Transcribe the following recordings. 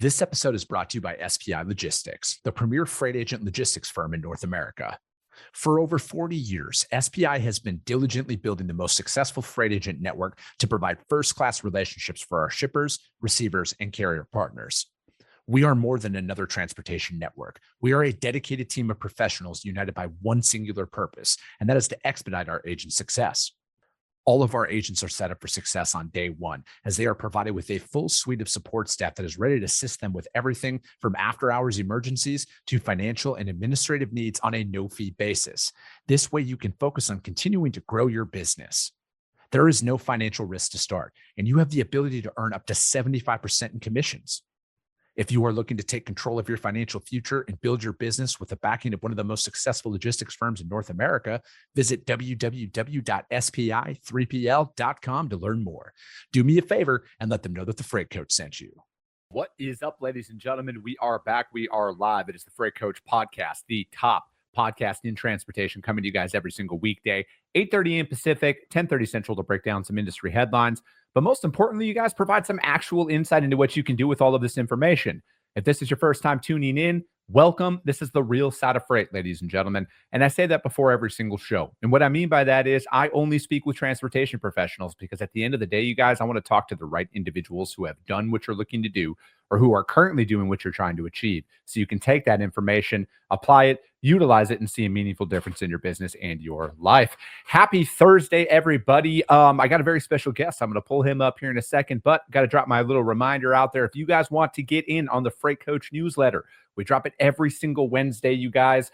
This episode is brought to you by SPI Logistics, the premier freight agent logistics firm in North America. For over 40 years, SPI has been diligently building the most successful freight agent network to provide first-class relationships for our shippers, receivers, and carrier partners. We are more than another transportation network. We are a dedicated team of professionals united by one singular purpose, and that is to expedite our agents' success. All of our agents are set up for success on day one, as they are provided with a full suite of support staff that is ready to assist them with everything from after-hours emergencies to financial and administrative needs on a no-fee basis. This way, you can focus on continuing to grow your business. There is no financial risk to start, and you have the ability to earn up to 75% in commissions. If you are looking to take control of your financial future and build your business with the backing of one of the most successful logistics firms in North America, visit www.spi3pl.com to learn more. Do me a favor and let them know that the Freight Coach sent you. What is up, ladies and gentlemen? We are back. We are live. It is the Freight Coach Podcast, the top podcast in transportation, coming to you guys every single weekday, 8:30 a.m. Pacific, 10:30 Central, to break down some industry headlines. But most importantly, you guys provide some actual insight into what you can do with all of this information. If this is your first time tuning in, welcome. This is the real side of freight, ladies and gentlemen. And I say that before every single show. And what I mean by that is I only speak with transportation professionals, because at the end of the day, you guys, I want to talk to the right individuals who have done what you're looking to do or who are currently doing what you're trying to achieve. So you can take that information, apply it, utilize it, and see a meaningful difference in your business and your life. Happy Thursday, everybody. I got a very special guest. I'm going to pull him up here in a second, but got to drop my little reminder out there. If you guys want to get in on the Freight Coach newsletter, we drop it every single Wednesday, you guys.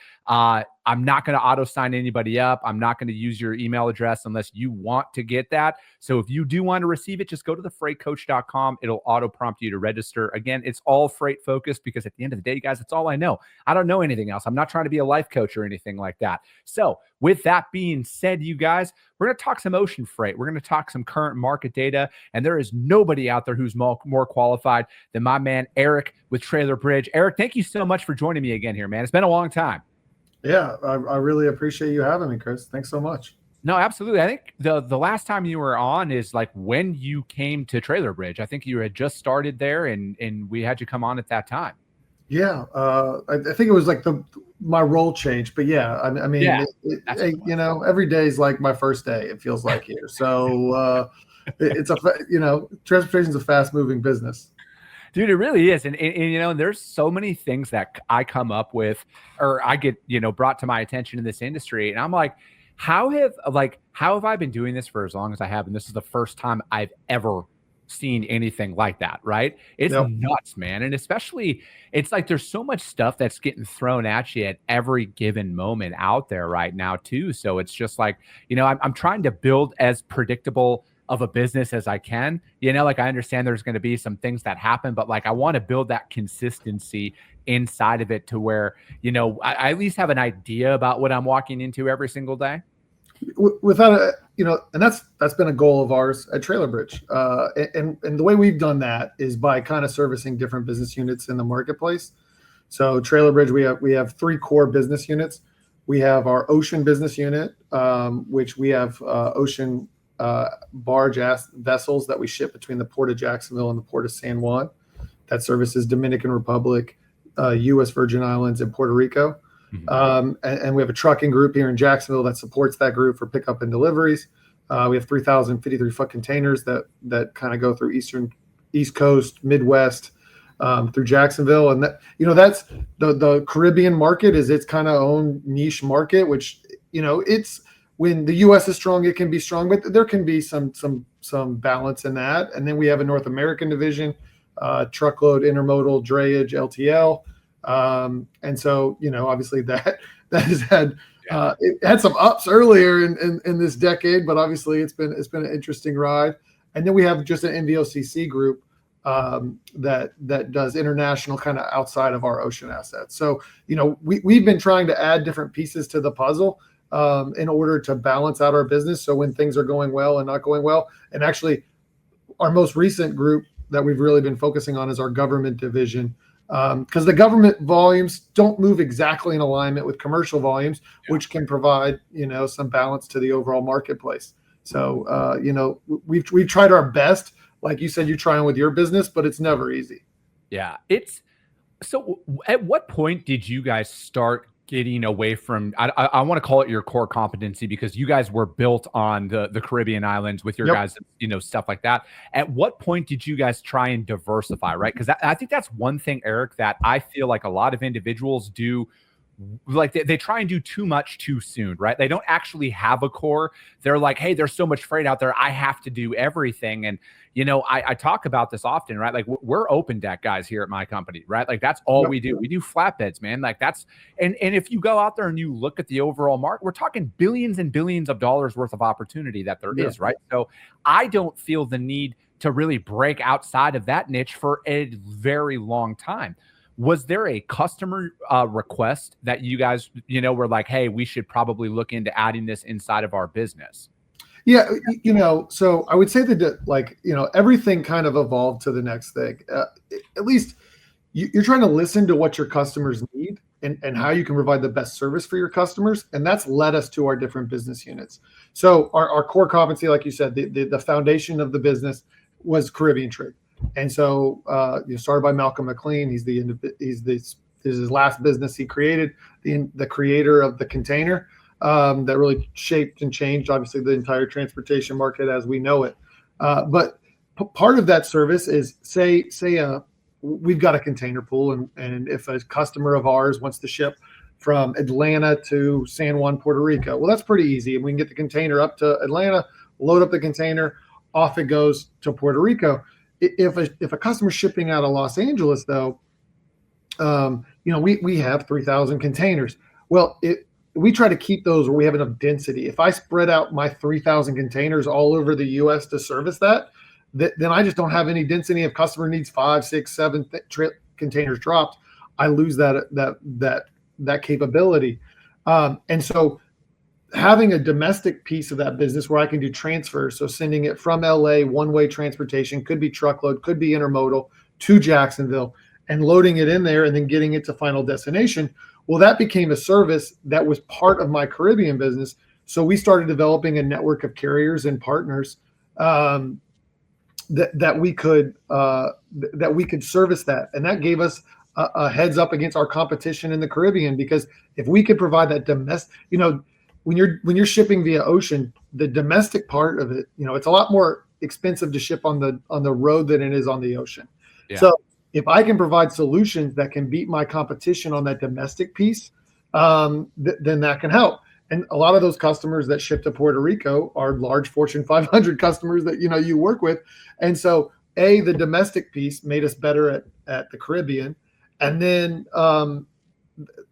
I'm not going to auto sign anybody up. I'm not going to use your email address unless you want to get that. So if you do want to receive it, just go to thefreightcoach.com. It'll auto prompt you to register. Again, it's all freight focused, because at the end of the day, you guys, it's all I know. I don't know anything else. I'm not trying to be a life coach or anything like that. So with that being said, you guys, we're going to talk some ocean freight. We're going to talk some current market data, and there is nobody out there who's more qualified than my man, Eric, with Trailer Bridge. Eric, thank you so much for joining me again here, man. It's been a long time. Yeah, I really appreciate you having me, Chris. Thanks so much. No, absolutely. I think the last time you were on is like when you came to Trailer Bridge. I think you had just started there, and we had you come on at that time. Yeah, I think it was like my role changed, but yeah, I mean, yeah, you know, every day is like my first day. It feels like here. So it's transportation is a fast moving business. Dude, it really is. And you know, there's so many things that I come up with or I get, brought to my attention in this industry. And I'm like, how have I been doing this for as long as I have? And this is the first time I've ever seen anything like that, right? It's nuts, man. And especially, it's like there's so much stuff that's getting thrown at you at every given moment out there right now, too. So it's just like, I'm trying to build as predictable of a business as I can. Like, I understand there's going to be some things that happen, but like I want to build that consistency inside of it to where, I at least have an idea about what I'm walking into every single day. Without and that's been a goal of ours at Trailer Bridge. And the way we've done that is by kind of servicing different business units in the marketplace. So Trailer Bridge, we have three core business units. We have our ocean business unit, which we have ocean barge vessels that we ship between the Port of Jacksonville and the Port of San Juan. That services Dominican Republic, U.S. Virgin Islands, and Puerto Rico. Mm-hmm. And we have a trucking group here in Jacksonville that supports that group for pickup and deliveries. We have 3,053 foot containers that kind of go through East Coast, Midwest, through Jacksonville. And that's the Caribbean market is its kind of own niche market, which, it's when the U.S. is strong, it can be strong, but there can be some balance in that. And then we have a North American division, truckload, intermodal, drayage, LTL. And so, obviously that has had, it had some ups earlier in this decade, but obviously it's been an interesting ride. And then we have just an NVOCC group, that does international kind of outside of our ocean assets. So, we've been trying to add different pieces to the puzzle, in order to balance out our business. So when things are going well and not going well, and actually our most recent group that we've really been focusing on is our government division. Because the government volumes don't move exactly in alignment with commercial volumes, which can provide, some balance to the overall marketplace. So, we've tried our best. Like you said, you're trying with your business, but it's never easy. Yeah. So at what point did you guys start getting away from, I want to call it your core competency, because you guys were built on the Caribbean islands with your Yep. guys, stuff like that. At what point did you guys try and diversify, right? Because I think that's one thing, Eric, that I feel like a lot of individuals do. Like they try and do too much too soon, right? They don't actually have a core. They're like, hey, there's so much freight out there, I have to do everything. And I talk about this often, right? Like we're open deck guys here at my company, right? Like that's all we do. We do flatbeds, man. Like that's, and if you go out there and you look at the overall market, we're talking billions and billions of dollars worth of opportunity that there is, right? So I don't feel the need to really break outside of that niche for a very long time. Was there a customer request that you guys, were like, hey, we should probably look into adding this inside of our business? Yeah, so I would say that everything kind of evolved to the next thing. At least you're trying to listen to what your customers need and how you can provide the best service for your customers. And that's led us to our different business units. So our core competency, like you said, the foundation of the business was Caribbean trade. And so started by Malcolm McLean. This is his last business he created, the creator of the container. That really shaped and changed, obviously, the entire transportation market as we know it. But part of that service is, say we've got a container pool, and if a customer of ours wants to ship from Atlanta to San Juan, Puerto Rico, well, that's pretty easy. And we can get the container up to Atlanta, load up the container, off it goes to Puerto Rico. If a customer's shipping out of Los Angeles, though, we have 3,000 containers. Well, we try to keep those where we have enough density. If I spread out my 3,000 containers all over the U.S. to service that, then I just don't have any density. If customer needs 5, 6, 7 containers dropped, I lose that capability. And so having a domestic piece of that business where I can do transfers, so sending it from LA, one-way transportation, could be truckload, could be intermodal to Jacksonville, and loading it in there and then getting it to final destination. Well, that became a service that was part of my Caribbean business. So we started developing a network of carriers and partners that we could service that, and that gave us a heads up against our competition in the Caribbean, because if we could provide that domestic, when you're shipping via ocean, the domestic part of it, it's a lot more expensive to ship on the road than it is on the ocean. Yeah. So if I can provide solutions that can beat my competition on that domestic piece, then that can help. And a lot of those customers that ship to Puerto Rico are large Fortune 500 customers that you work with. And so the domestic piece made us better at the Caribbean. And then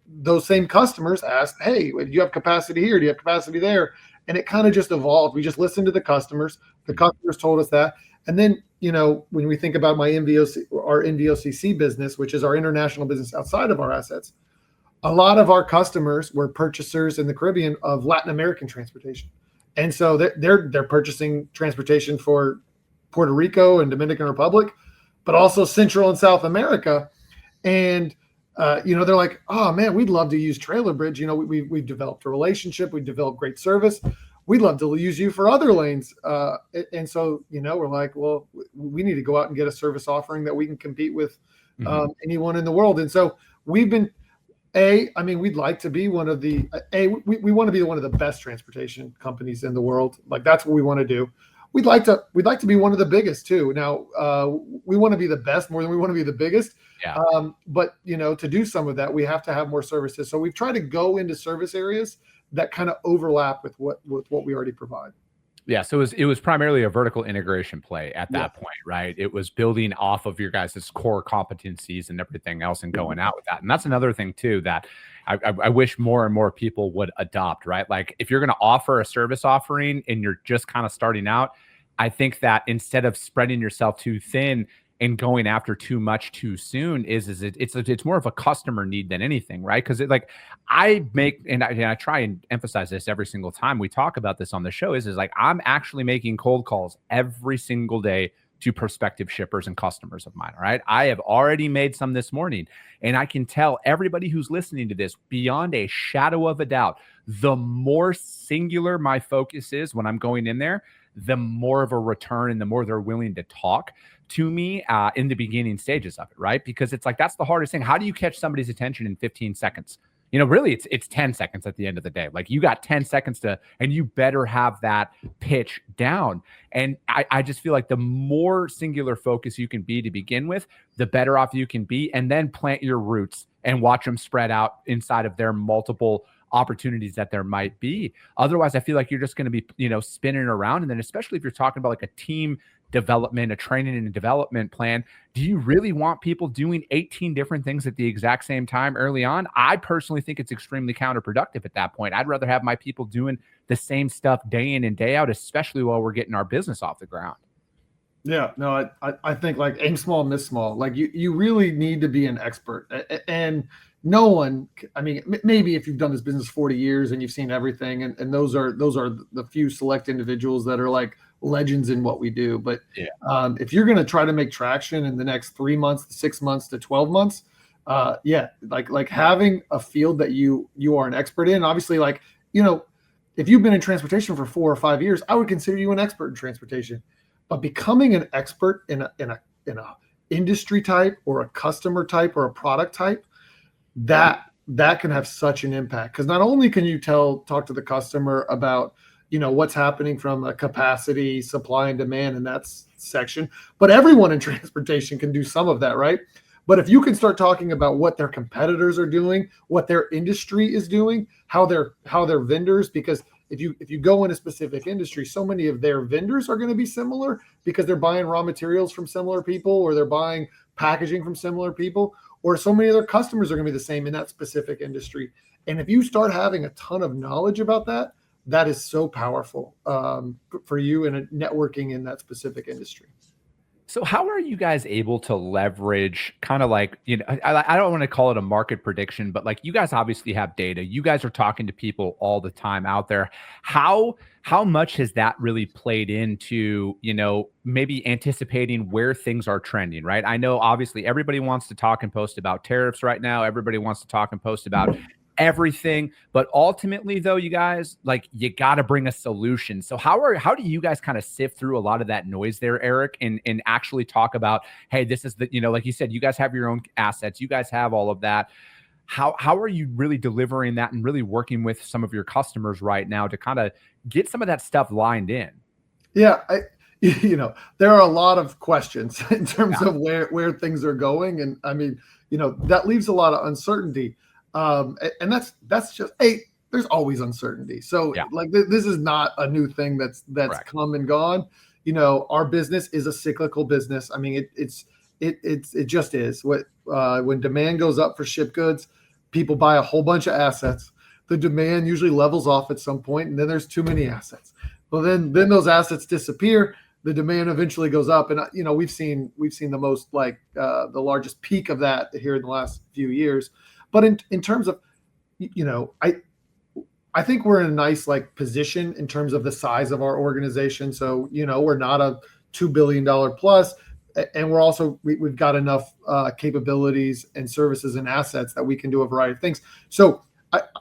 those same customers asked, hey, do you have capacity here? Do you have capacity there? And it kind of just evolved. We just listened to the customers. The customers told us that. And then, when we think about our NVOCC business, which is our international business outside of our assets, a lot of our customers were purchasers in the Caribbean of Latin American transportation. And so they're purchasing transportation for Puerto Rico and Dominican Republic, but also Central and South America. And, they're like, oh man, we'd love to use Trailer Bridge. We've developed a relationship. We've developed great service. We'd love to use you for other lanes. And so, we're like, well, we need to go out and get a service offering that we can compete with anyone in the world. And so we've been, we'd like to be one of the, we want to be one of the best transportation companies in the world. Like that's what we want to do. We'd like to be one of the biggest too. Now, we want to be the best more than we want to be the biggest. Yeah. But to do some of that, we have to have more services. So we've tried to go into service areas that kind of overlap with what we already provide. Yeah. So it was primarily a vertical integration play at that point, right? It was building off of your guys' core competencies and everything else and going out with that. And that's another thing too, that I wish more and more people would adopt, right? Like if you're going to offer a service offering and you're just kind of starting out, I think that instead of spreading yourself too thin and going after too much too soon, it's more of a customer need than anything, right? Because I try and emphasize this every single time we talk about this on the show is like I'm actually making cold calls every single day to prospective shippers and customers of mine. All right, I have already made some this morning, and I can tell everybody who's listening to this beyond a shadow of a doubt, the more singular my focus is when I'm going in there, the more of a return and the more they're willing to talk. to me in the beginning stages of it, right? Because it's like, that's the hardest thing. How do you catch somebody's attention in 15 seconds? Really it's 10 seconds at the end of the day. Like, you got 10 seconds and you better have that pitch down. And I just feel like the more singular focus you can be to begin with, the better off you can be, and then plant your roots and watch them spread out inside of their multiple opportunities that there might be. Otherwise, I feel like you're just going to be, spinning around. And then especially if you're talking about like a team development, a training and development plan, do you really want people doing 18 different things at the exact same time early on? I personally think it's extremely counterproductive at that point. I'd rather have my people doing the same stuff day in and day out, especially while we're getting our business off the ground. Yeah, no, I think like aim small, miss small. Like you really need to be an expert, and no one. I mean, maybe if you've done this business 40 years and you've seen everything, and those are the few select individuals that are like legends in what we do. But if you're going to try to make traction in the next 3 months, 6 months to 12 months, like having a field that you are an expert in. Obviously, like, if you've been in transportation for 4 or 5 years, I would consider you an expert in transportation. But becoming an expert in a industry type or a customer type or a product type, that can have such an impact. Because not only can you talk to the customer about what's happening from a capacity, supply and demand in that section, but everyone in transportation can do some of that, right? But if you can start talking about what their competitors are doing, what their industry is doing, how their vendors, because if you go in a specific industry, so many of their vendors are going to be similar because they're buying raw materials from similar people, or they're buying packaging from similar people, or so many of their customers are going to be the same in that specific industry. And if you start having a ton of knowledge about that, that is so powerful for you in networking in that specific industry. So how are you guys able to leverage kind of like, I don't want to call it a market prediction, but like, you guys obviously have data. You guys are talking to people all the time out there. How much has that really played into, maybe anticipating where things are trending, right? I know obviously everybody wants to talk and post about tariffs right now. Everybody wants to talk and post about everything, but ultimately though, you guys, like, you got to bring a solution. So how do you guys kind of sift through a lot of that noise there, Eric, and actually talk about, hey, this is the, like you said, you guys have your own assets, you guys have all of that. How are you really delivering that and really working with some of your customers right now to kind of get some of that stuff lined in? Yeah, there are a lot of questions in terms of where things are going, and I mean, that leaves a lot of uncertainty. And that's just, there's always uncertainty. So like this is not a new thing that's Correct. Come and gone. Our business is a cyclical business. I mean, it just is. When demand goes up for ship goods, people buy a whole bunch of assets. The demand usually levels off at some point, and then there's too many assets. Well, then those assets disappear. The demand eventually goes up, and we've seen the most the largest peak of that here in the last few years. But in terms of, I think we're in a nice position in terms of the size of our organization. So, we're not a $2 billion plus, and we're also, we've got enough capabilities and services and assets that we can do a variety of things. So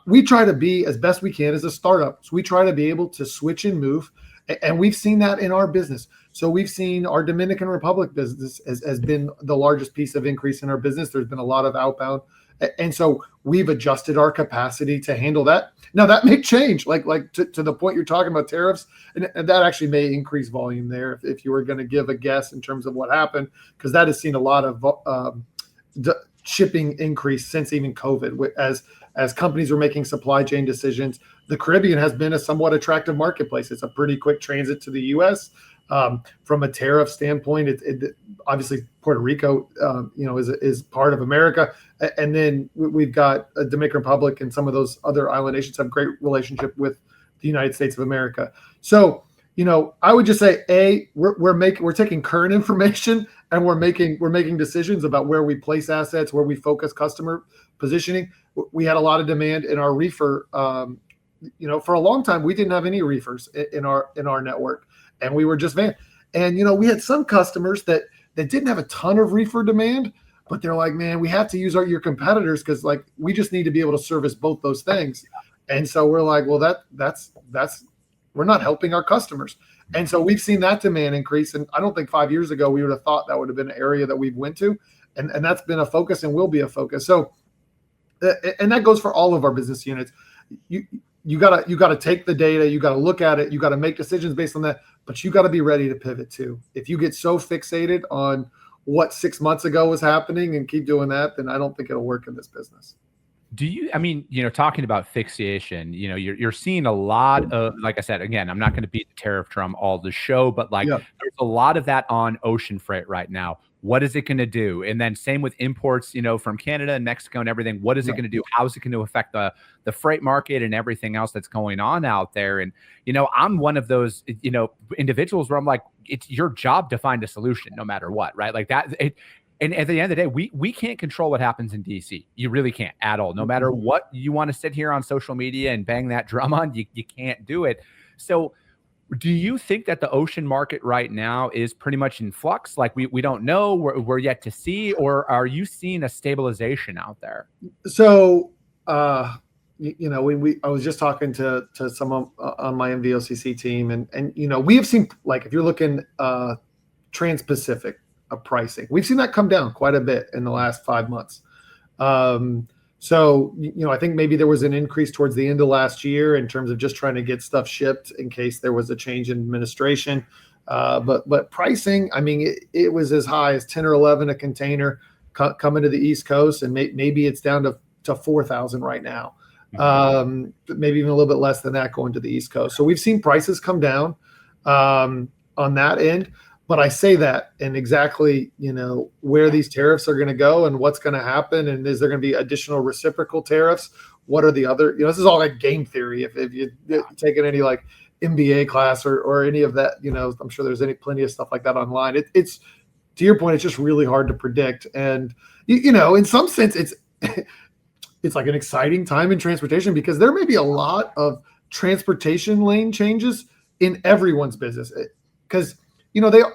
we try to be as best we can as a startup. So we try to be able to switch and move. And we've seen that in our business. So we've seen our Dominican Republic business has been the largest piece of increase in our business. There's been a lot of outbound. And so we've adjusted our capacity to handle that. Now that may change, like to the point you're talking about tariffs, and that actually may increase volume there if you were going to give a guess in terms of what happened, because that has seen a lot of shipping increase since even COVID. As companies were making supply chain decisions, the Caribbean has been a somewhat attractive marketplace. It's a pretty quick transit to the U.S. From a tariff standpoint, it obviously Puerto Rico, is part of America, and then we've got a Dominican Republic and some of those other island nations have great relationship with the United States of America. So, I would just say, we're taking current information and we're making decisions about where we place assets, where we focus customer positioning. We had a lot of demand in our reefer. For a long time, we didn't have any reefers in our network, and we were just van. And we had some customers that didn't have a ton of reefer demand, but they're like, man, we have to use your competitors because we just need to be able to service both those things. And so we're like, well, that's we're not helping our customers. And so we've seen that demand increase. And I don't think 5 years ago we would have thought that would have been an area that we went to. And that's been a focus and will be a focus. So, and that goes for all of our business units. You gotta take the data, you gotta look at it, you gotta make decisions based on that, but you gotta be ready to pivot too. If you get so fixated on what 6 months ago was happening and keep doing that, then I don't think it'll work in this business. I mean, talking about fixation, you're seeing a lot of, like I said, again, I'm not going to beat the tariff drum all the show, but there's a lot of that on ocean freight right now. What is it going to do? And then same with imports, from Canada and Mexico and everything. What is it going to do? How is it going to affect the freight market and everything else that's going on out there? And, I'm one of those, individuals where I'm like, it's your job to find a solution no matter what, right? Like that. And at the end of the day, we can't control what happens in DC. You really can't at all. No matter what you want to sit here on social media and bang that drum on, you can't do it. So do you think that the ocean market right now is pretty much in flux? Like we don't know, we're yet to see, or are you seeing a stabilization out there? So, I was just talking to someone on my MVOCC team and we have seen, like, if you're looking trans-Pacific, pricing, we've seen that come down quite a bit in the last 5 months. So, I think maybe there was an increase towards the end of last year in terms of just trying to get stuff shipped in case there was a change in administration. But pricing, I mean, it was as high as 10 or 11 a container coming to the East Coast, and maybe it's down to 4,000 right now. Maybe even a little bit less than that going to the East Coast. So we've seen prices come down on that end. But I say that, and exactly, where these tariffs are going to go and what's going to happen, and is there going to be additional reciprocal tariffs? What are the other, this is all like game theory. If you've taken any like MBA class or any of that, I'm sure there's plenty of stuff like that online. It's to your point, it's just really hard to predict. And, in some sense, it's like an exciting time in transportation because there may be a lot of transportation lane changes in everyone's business because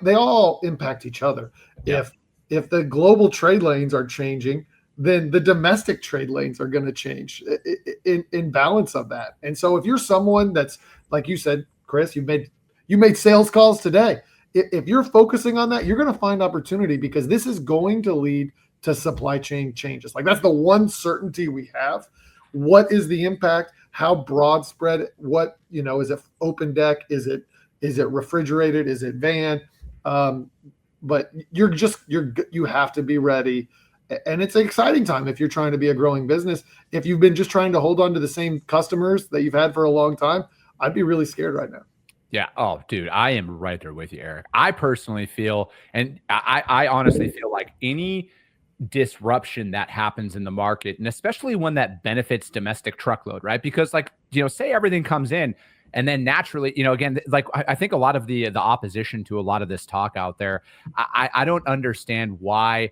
they all impact each other. Yeah. If the global trade lanes are changing, then the domestic trade lanes are going to change in balance of that. And so if you're someone that's, like you said, Chris, you made sales calls today. If you're focusing on that, you're going to find opportunity because this is going to lead to supply chain changes. Like that's the one certainty we have. What is the impact? How broad spread? What, is it open deck? Is it refrigerated? Is it van? But you have to be ready. And it's an exciting time if you're trying to be a growing business. If you've been just trying to hold on to the same customers that you've had for a long time, I'd be really scared right now. Yeah. Oh, dude, I am right there with you, Eric. I personally feel, and I honestly feel like any disruption that happens in the market, and especially one that benefits domestic truckload, right? Because say everything comes in, and then naturally, again, like I think a lot of the opposition to a lot of this talk out there, I don't understand why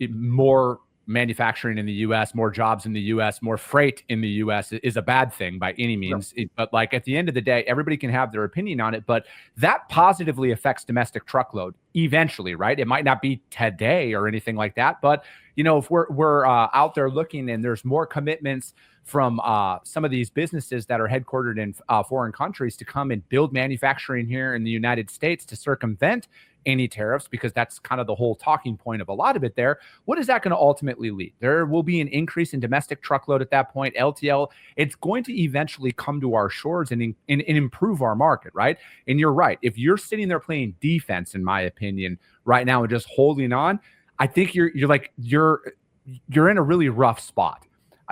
more manufacturing in the U.S., more jobs in the U.S., more freight in the U.S. is a bad thing by any means. No. But like at the end of the day, everybody can have their opinion on it, but that positively affects domestic truckload eventually, right? It might not be today or anything like that, but if we're out there looking and there's more commitments from some of these businesses that are headquartered in foreign countries to come and build manufacturing here in the United States to circumvent any tariffs, because that's kind of the whole talking point of a lot of it there. What is that going to ultimately lead? There will be an increase in domestic truckload at that point, LTL. It's going to eventually come to our shores and improve our market, right? And you're right. If you're sitting there playing defense, in my opinion, right now and just holding on, I think you're in a really rough spot.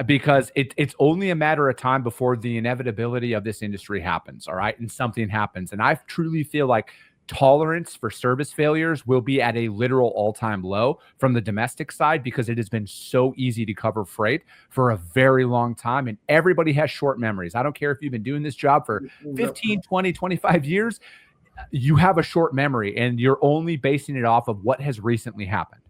Because it's only a matter of time before the inevitability of this industry happens, all right? And something happens. And I truly feel like tolerance for service failures will be at a literal all-time low from the domestic side because it has been so easy to cover freight for a very long time. And everybody has short memories. I don't care if you've been doing this job for 15, 20, 25 years. You have a short memory and you're only basing it off of what has recently happened.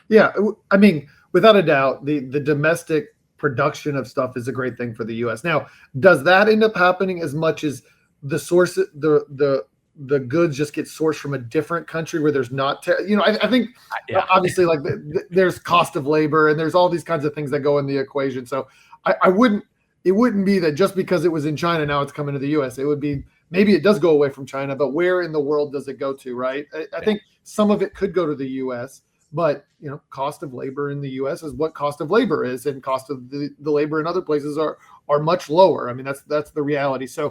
Yeah. I mean, without a doubt, the domestic production of stuff is a great thing for the U.S. Now, does that end up happening as much as the source, the goods just get sourced from a different country where there's not, I think obviously like there's cost of labor and there's all these kinds of things that go in the equation. So it wouldn't be that just because it was in China, now it's coming to the U.S. It would be maybe it does go away from China, but where in the world does it go to, right? I think some of it could go to the U.S., but cost of labor in the U.S. is what cost of labor is, and cost of the labor in other places are much lower. I mean, that's the reality. So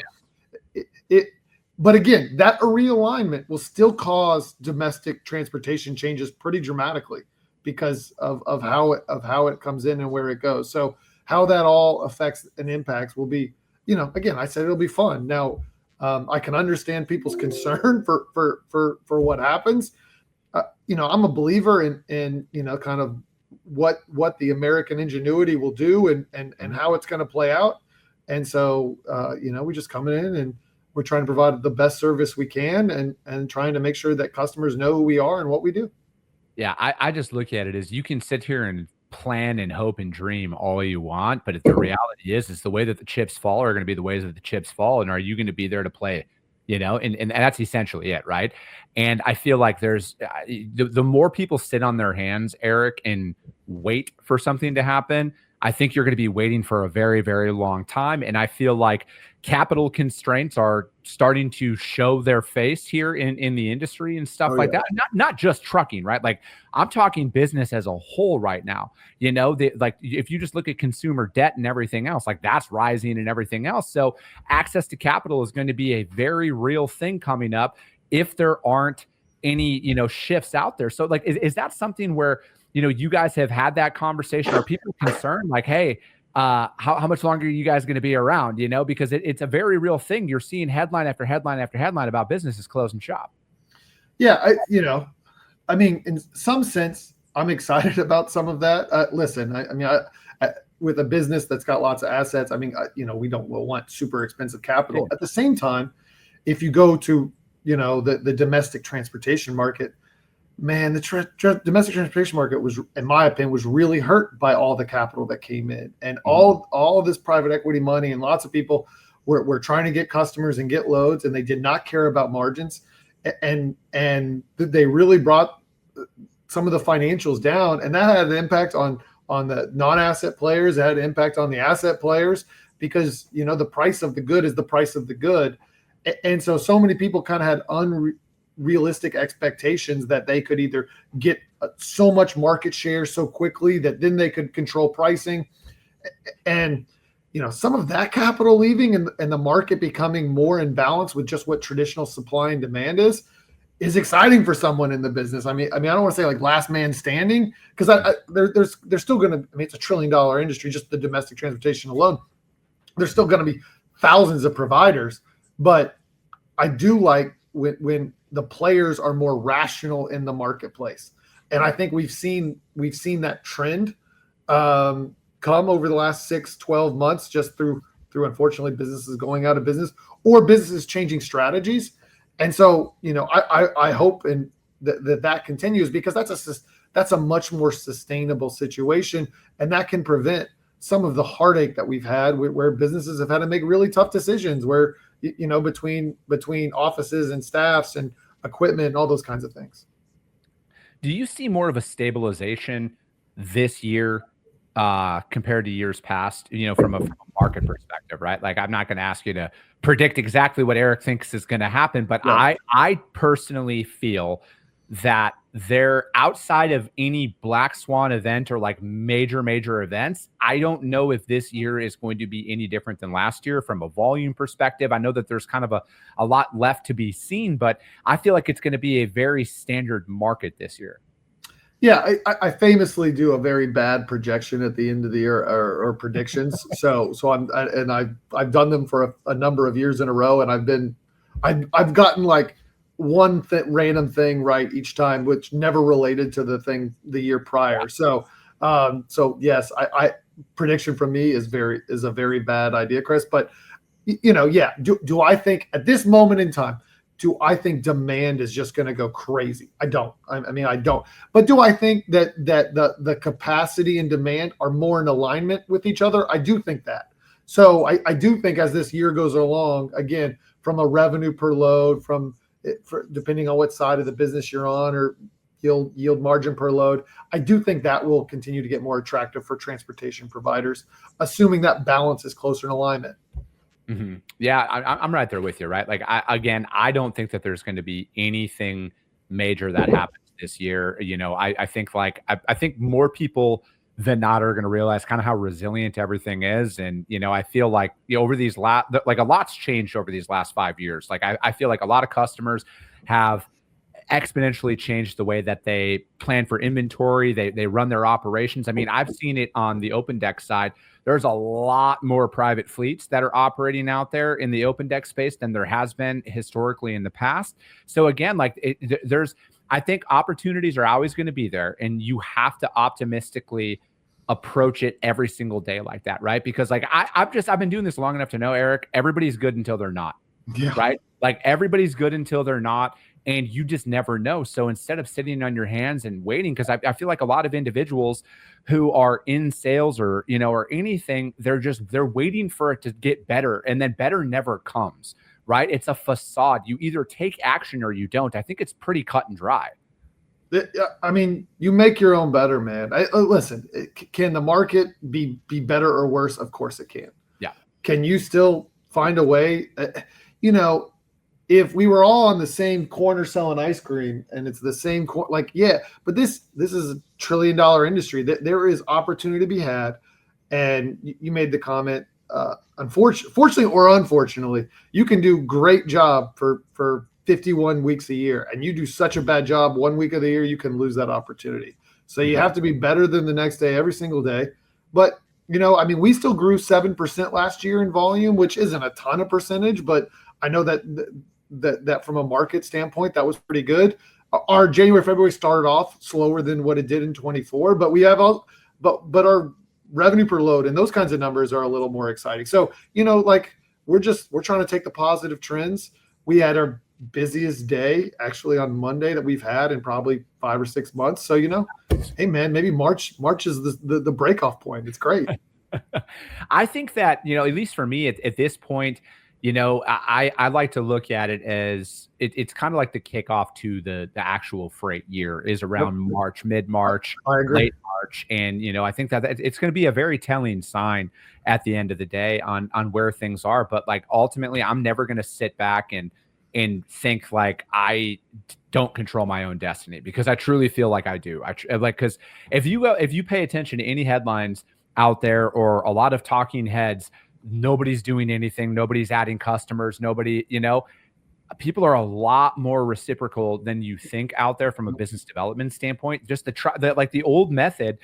but again, that realignment will still cause domestic transportation changes pretty dramatically because of how it comes in and where it goes. So how that all affects and impacts will be, again, I said it'll be fun. Now, I can understand people's concern for what happens. I'm a believer in kind of what the American ingenuity will do and how it's going to play out. And so, we just come in and we're trying to provide the best service we can and trying to make sure that customers know who we are and what we do. Yeah, I just look at it as you can sit here and plan and hope and dream all you want, but the reality is the way that the chips fall are going to be the ways that the chips fall, and are you going to be there to play it? And that's essentially it, right? And I feel like there's the more people sit on their hands, Eric, and wait for something to happen, I think you're going to be waiting for a very, very long time. And I feel like capital constraints are starting to show their face here in the industry and stuff that. Not just trucking, right? Like I'm talking business as a whole right now. Like if you just look at consumer debt and everything else, like that's rising and everything else. So access to capital is going to be a very real thing coming up if there aren't any, shifts out there. So like, is that something where, you guys have had that conversation? Are people concerned? Like, hey, how much longer are you guys going to be around? Because it's a very real thing. You're seeing headline after headline after headline about businesses closing shop. Yeah, I mean, in some sense, I'm excited about some of that. Listen, I with a business that's got lots of assets, I mean, we'll want super expensive capital. At the same time, if you go to, the domestic transportation market, man, the domestic transportation market was, in my opinion, was really hurt by all the capital that came in, and all of this private equity money, and lots of people were trying to get customers and get loads, and they did not care about margins, and they really brought some of the financials down, and that had an impact on the non-asset players. It had an impact on the asset players because the price of the good is the price of the good, and so many people kind of had realistic expectations that they could either get so much market share so quickly that then they could control pricing, and some of that capital leaving and the market becoming more in balance with just what traditional supply and demand is exciting for someone in the business. I mean I don't want to say like last man standing, because there's still going to, it's $1 trillion industry, just the domestic transportation alone. There's still going to be thousands of providers, but I do like when the players are more rational in the marketplace. And I think we've seen that trend come over the last 6-12 months, just through unfortunately businesses going out of business or businesses changing strategies. And so, I hope that continues, because that's a much more sustainable situation, and that can prevent some of the heartache that we've had where businesses have had to make really tough decisions where, between offices and staffs and equipment and all those kinds of things. Do you see more of a stabilization this year compared to years past, from a market perspective, right? Like, I'm not going to ask you to predict exactly what Eric thinks is going to happen, but yeah. I personally feel that they're outside of any black swan event or like major events. I don't know if this year is going to be any different than last year from a volume perspective. I know that there's kind of a lot left to be seen, but I feel like it's going to be a very standard market this year. Yeah, I famously do a very bad projection at the end of the year or predictions. So I've done them for a number of years in a row, and I've gotten like one random thing right each time, which never related to the year prior. So yes, I prediction from me is a very bad idea, Chris. But yeah, do I think at this moment in time, do I think demand is just going to go crazy? I don't. I mean, I don't. But do I think that the capacity and demand are more in alignment with each other? I do think that. So I do think as this year goes along, again, from a revenue per load, depending on what side of the business you're on, or yield margin per load, I do think that will continue to get more attractive for transportation providers, assuming that balance is closer in alignment. Yeah, I'm right there with you, right? Like, I don't think that there's going to be anything major that happens this year. I think I think more people than not are going to realize kind of how resilient everything is. And, I feel like over these like a lot's changed over these last 5 years. Like, I feel like a lot of customers have exponentially changed the way that they plan for inventory. They run their operations. I mean, I've seen it on the open deck side. There's a lot more private fleets that are operating out there in the open deck space than there has been historically in the past. So again, like I think opportunities are always going to be there, and you have to optimistically approach it every single day like that, right? Because like I've been doing this long enough to know, Eric, everybody's good until they're not. Yeah. Right? Like everybody's good until they're not. And you just never know. So instead of sitting on your hands and waiting, because I feel like a lot of individuals who are in sales or anything, they're waiting for it to get better, and then better never comes, right? It's a facade. You either take action or you don't. I think it's pretty cut and dry. I mean, you make your own better, man. Listen, can the market be better or worse? Of course it can. Yeah. Can you still find a way? If we were all on the same corner selling ice cream and it's the same, but this is a $1 trillion industry. There is opportunity to be had. And you made the comment, fortunately or unfortunately, you can do great job for 51 weeks a year, and you do such a bad job 1 week of the year, you can lose that opportunity. So you have to be better than the next day, every single day. But, we still grew 7% last year in volume, which isn't a ton of percentage, but I know that from a market standpoint, that was pretty good. Our January, February started off slower than what it did in 24, but we have but our revenue per load and those kinds of numbers are a little more exciting. So, we're trying to take the positive trends. We had our busiest day actually on Monday that we've had in probably 5 or 6 months. So, hey man, maybe March is the break-off point. It's great. I think that, at least for me at this point, I like to look at it as it's kind of like the kickoff to the actual freight year is around March, mid-March, late March. And, I think that it's going to be a very telling sign at the end of the day on where things are. But like, ultimately, I'm never going to sit back and think like I don't control my own destiny, because I truly feel like I do. Because if you pay attention to any headlines out there or a lot of talking heads, nobody's doing anything. Nobody's adding customers. People are a lot more reciprocal than you think out there from a business development standpoint. Just the old method,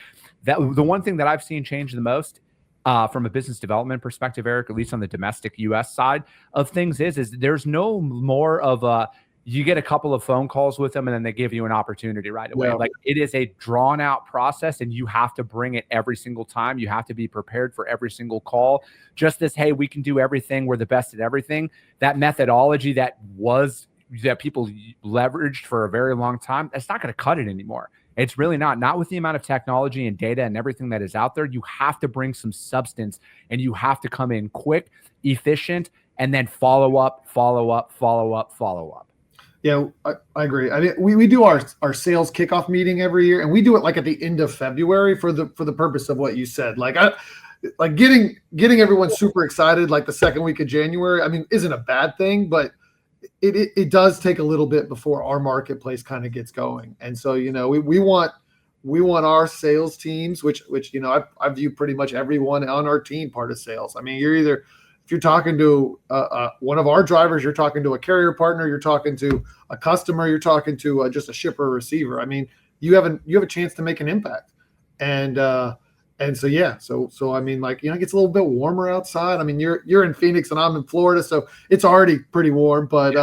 that the one thing that I've seen change the most from a business development perspective, Eric, at least on the domestic US side of things is there's no more of you get a couple of phone calls with them and then they give you an opportunity right away. Yeah. Like, it is a drawn out process, and you have to bring it every single time. You have to be prepared for every single call. Just this, hey, we can do everything, we're the best at everything. That methodology that people leveraged for a very long time, that's not going to cut it anymore. It's really not with the amount of technology and data and everything that is out there. You have to bring some substance, and you have to come in quick, efficient, and then follow up. Yeah, I agree. I mean, we do our sales kickoff meeting every year, and we do it like at the end of February for the purpose of what you said. Like getting everyone super excited like the second week of January, I mean, isn't a bad thing, but it does take a little bit before our marketplace kind of gets going. And so, we want our sales teams, which I view pretty much everyone on our team part of sales. I mean, if you're talking to one of our drivers, you're talking to a carrier partner, you're talking to a customer, you're talking to just a shipper or receiver. I mean, you have a chance to make an impact. And so, yeah, so I mean, like, it gets a little bit warmer outside. I mean, you're in Phoenix and I'm in Florida, so it's already pretty warm, but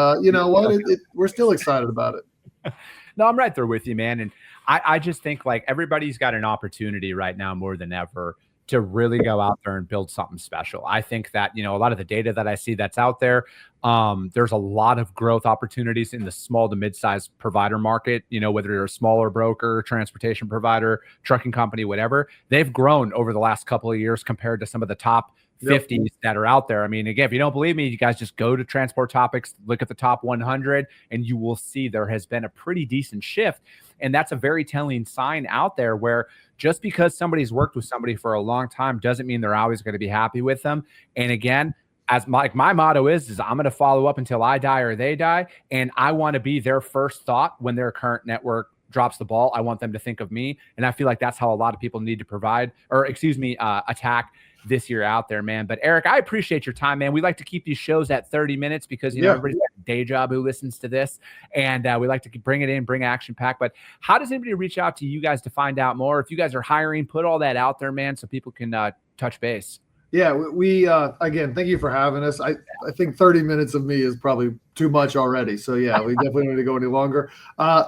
we're still excited about it. No, I'm right there with you, man. And I just think like everybody's got an opportunity right now more than ever to really go out there and build something special. I think that, a lot of the data that I see that's out there, there's a lot of growth opportunities in the small to mid-sized provider market, whether you're a smaller broker, transportation provider, trucking company, whatever. They've grown over the last couple of years compared to some of the top 50s that are out there. I mean, again, if you don't believe me, you guys just go to Transport Topics, look at the top 100, and you will see there has been a pretty decent shift. And that's a very telling sign out there, where just because somebody's worked with somebody for a long time doesn't mean they're always going to be happy with them. And again, as my motto is I'm going to follow up until I die or they die. And I want to be their first thought when their current network drops the ball. I want them to think of me. And I feel like that's how a lot of people need to attack this year out there, man. But Eric, I appreciate your time, man. We like to keep these shows at 30 minutes because, you know, everybody's got a day job who listens to this. And we like to bring it in, bring action pack. But how does anybody reach out to you guys to find out more? If you guys are hiring, put all that out there, man, so people can touch base. Yeah, we again, thank you for having us. I think 30 minutes of me is probably too much already. So yeah, we definitely don't need to go any longer.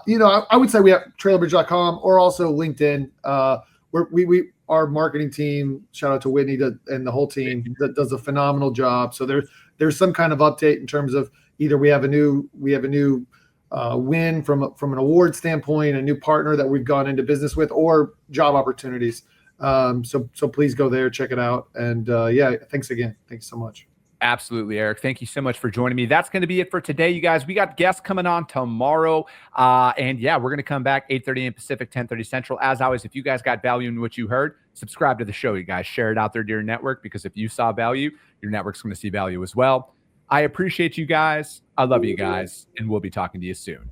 You know, I would say we have trailerbridge.com or also LinkedIn. We our marketing team, shout out to Whitney and the whole team that does a phenomenal job. So there's some kind of update in terms of either we have a new win from an award standpoint, a new partner that we've gone into business with, or job opportunities. So please go there, check it out. And yeah, thanks again. Thanks so much. Absolutely, Eric. Thank you so much for joining me. That's going to be it for today, you guys. We got guests coming on tomorrow. And yeah, we're going to come back 8:30 a.m. Pacific, 10:30 Central. As always, if you guys got value in what you heard, subscribe to the show, you guys. Share it out there to your network, because if you saw value, your network's going to see value as well. I appreciate you guys. I love you guys, and we'll be talking to you soon.